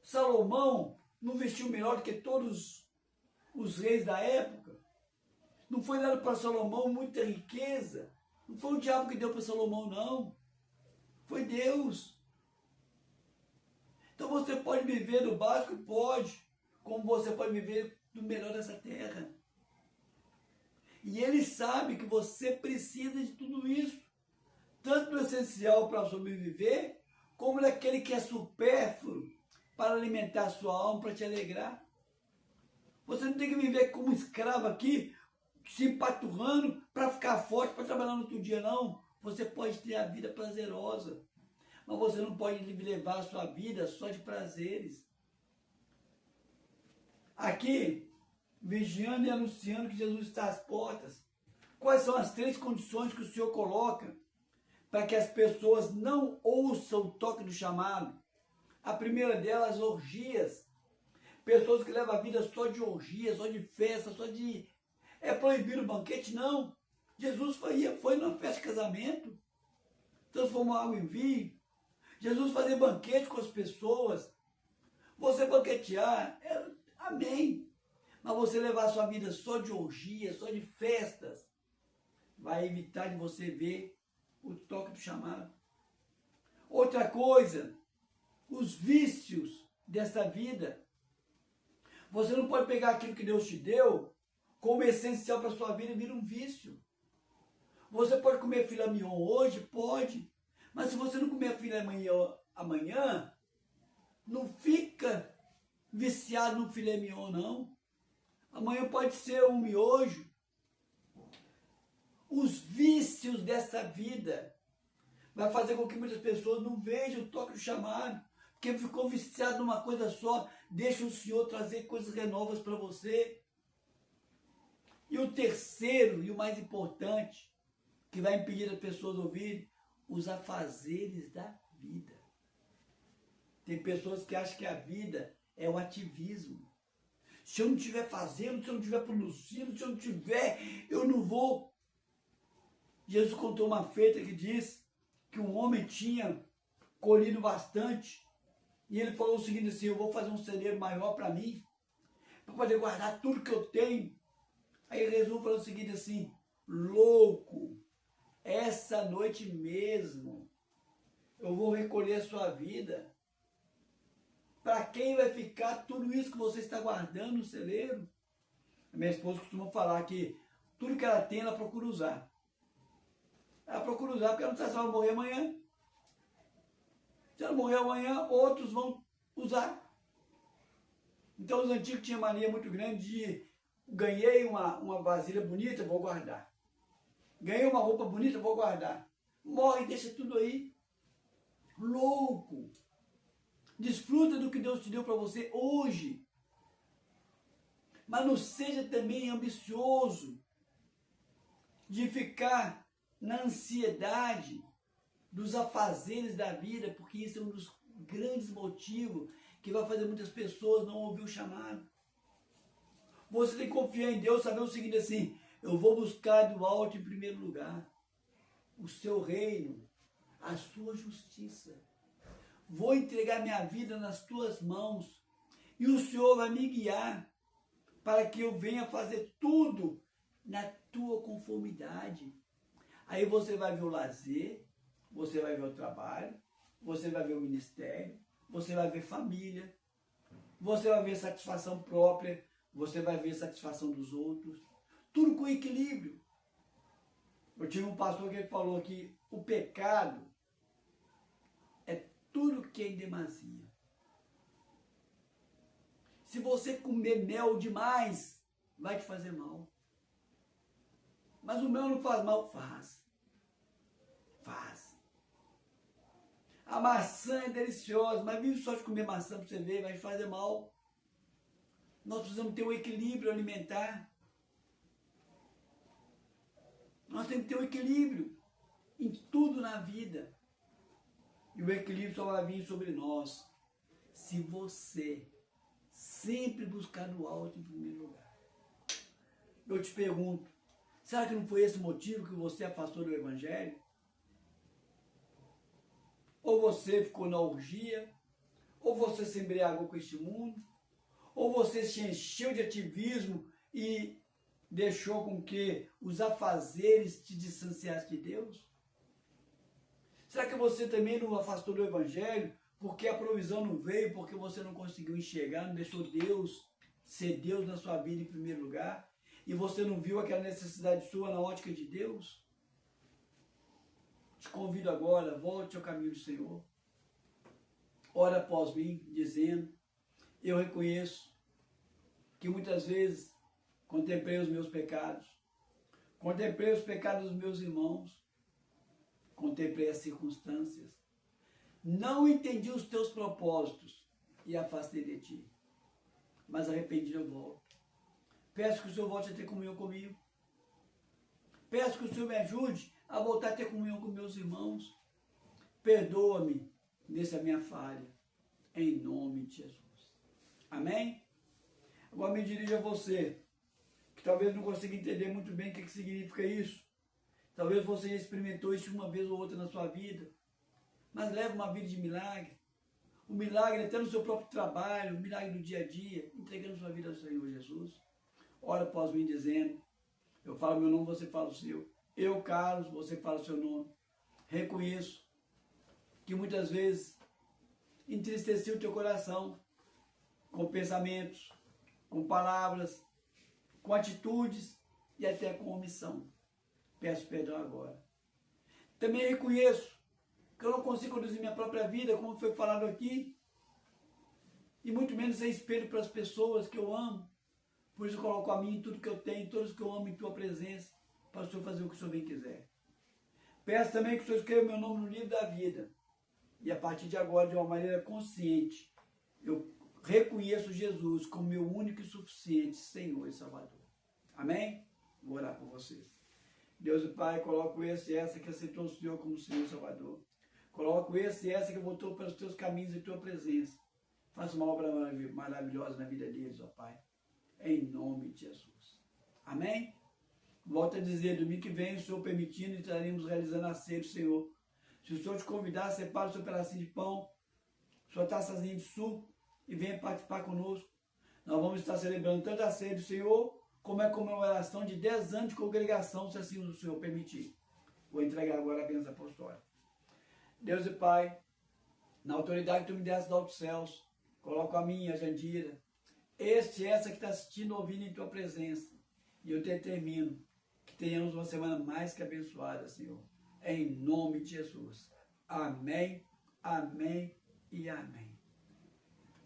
Salomão não vestiu melhor do que todos os reis da época? Não foi dado para Salomão muita riqueza? Não foi o diabo que deu para Salomão, não. Foi Deus. Então você pode viver do básico? Pode. Como você pode viver do melhor dessa terra. E ele sabe que você precisa de tudo isso. Tanto do essencial para sobreviver, como daquele que é supérfluo para alimentar a sua alma, para te alegrar. Você não tem que viver como escravo aqui, se empaturrando para ficar forte, para trabalhar no outro dia, não. Você pode ter a vida prazerosa, mas você não pode levar a sua vida só de prazeres. Aqui, vigiando e anunciando que Jesus está às portas. Quais são as 3 condições que o Senhor coloca para que as pessoas não ouçam o toque do chamado? A primeira delas, orgias. Pessoas que levam a vida só de orgias, só de festa, só de... É proibido o banquete? Não. Jesus foi numa festa de casamento, transformou água em vinho. Jesus fazia banquete com as pessoas. Você banquetear, amém. Mas você levar a sua vida só de orgias, só de festas, vai evitar de você ver o toque do chamado. Outra coisa, os vícios dessa vida. Você não pode pegar aquilo que Deus te deu como essencial para a sua vida e vir um vício. Você pode comer filé mignon hoje? Pode. Mas se você não comer filé mignon amanhã, não fica viciado no filé mignon, não. Amanhã pode ser um miojo. Os vícios dessa vida vai fazer com que muitas pessoas não vejam o toque do chamado, porque ficou viciado numa coisa só. Deixa o Senhor trazer coisas renovas para você. E o terceiro e o mais importante, que vai impedir as pessoas de ouvir, os afazeres da vida. Tem pessoas que acham que a vida é o ativismo. Se eu não estiver fazendo, se eu não estiver produzindo, se eu não tiver, eu não vou. Jesus contou uma feita que diz que um homem tinha colhido bastante. E ele falou o seguinte assim, eu vou fazer um celeiro maior para mim, para poder guardar tudo que eu tenho. Aí Jesus falou o seguinte assim, louco, essa noite mesmo eu vou recolher a sua vida. Para quem vai ficar tudo isso que você está guardando no celeiro? A minha esposa costuma falar que Tudo que ela tem, ela procura usar. Ela procura usar porque ela não sabe se ela vai morrer amanhã. Se ela morrer amanhã, outros vão usar. Então os antigos tinham mania muito grande de ganhei uma vasilha bonita, vou guardar. Ganhei uma roupa bonita, vou guardar. Morre, deixa tudo aí. Louco. Desfruta do que Deus te deu para você hoje. Mas não seja também ambicioso de ficar na ansiedade dos afazeres da vida, porque isso é um dos grandes motivos que vai fazer muitas pessoas não ouvir o chamado. Você tem que confiar em Deus, saber o seguinte assim, eu vou buscar do alto em primeiro lugar o seu reino, a sua justiça. Vou entregar minha vida nas tuas mãos e o Senhor vai me guiar para que eu venha fazer tudo na tua conformidade. Aí você vai ver o lazer, você vai ver o trabalho, você vai ver o ministério, você vai ver família, você vai ver satisfação própria, você vai ver satisfação dos outros, tudo com equilíbrio. Eu tive um pastor que falou que o pecado é tudo que é em demasia. Se você comer mel demais, vai te fazer mal. Mas o mel não faz mal? Faz. Faz. A maçã é deliciosa, mas vive só de comer maçã para você ver, vai te fazer mal. Nós precisamos ter um equilíbrio alimentar. Nós temos que ter um equilíbrio em tudo na vida. E o equilíbrio só vai vir sobre nós se você sempre buscar no alto em primeiro lugar. Eu te pergunto, será que não foi esse o motivo que você afastou do Evangelho? Ou você ficou na orgia, ou você se embriagou com este mundo, ou você se encheu de ativismo e deixou com que os afazeres te distanciassem de Deus? Será que você também não afastou do Evangelho porque a provisão não veio, porque você não conseguiu enxergar, não deixou Deus ser Deus na sua vida em primeiro lugar, e você não viu aquela necessidade sua na ótica de Deus? Te convido agora, volte ao caminho do Senhor. Ora após mim, dizendo, eu reconheço que muitas vezes contemplei os meus pecados, contemplei os pecados dos meus irmãos, contemplei as circunstâncias, não entendi os teus propósitos e afastei de ti, mas arrependido eu volto. Peço que o Senhor volte a ter comunhão comigo. Peço que o Senhor me ajude a voltar a ter comunhão com meus irmãos. Perdoa-me nessa minha falha, em nome de Jesus. Amém? Agora me dirijo a você, que talvez não consiga entender muito bem o que significa isso. Talvez você já experimentou isso uma vez ou outra na sua vida, mas leva uma vida de milagre. O milagre é até no seu próprio trabalho, o milagre do dia a dia, entregando sua vida ao Senhor Jesus. Ora após mim dizendo, eu falo meu nome, você fala o seu. Eu, Carlos, você fala o seu nome. Reconheço que muitas vezes entristeci o teu coração com pensamentos, com palavras, com atitudes e até com omissão. Peço perdão agora. Também reconheço que eu não consigo conduzir minha própria vida, como foi falado aqui, e muito menos ser espelho para as pessoas que eu amo. Por isso eu coloco a mim em tudo que eu tenho, todos que eu amo em tua presença, para o Senhor fazer o que o Senhor bem quiser. Peço também que o Senhor escreva meu nome no livro da vida. E a partir de agora, de uma maneira consciente, eu reconheço Jesus como meu único e suficiente Senhor e Salvador. Amém? Vou orar por vocês. Deus e Pai, coloco esse e essa que aceitou o Senhor como Senhor e Salvador. Coloco esse e essa que voltou pelos teus caminhos e tua presença. Faça uma obra maravilhosa na vida deles, ó Pai. Em nome de Jesus. Amém? Volto a dizer, domingo que vem, o Senhor permitindo, estaremos realizando a ceia do Senhor. Se o Senhor te convidar, separe o seu pedacinho de pão, sua taçazinha de suco e venha participar conosco. Nós vamos estar celebrando tanto a ceia do Senhor, como a comemoração de 10 anos de congregação, se assim o Senhor permitir. Vou entregar agora a bênção apostólica. Deus e Pai, na autoridade que tu me deste do alto céus, coloco a minha, a Jandira, essa que está assistindo, ouvindo em tua presença. E eu determino Que tenhamos uma semana mais que abençoada, Senhor. Em nome de Jesus. Amém, amém e amém.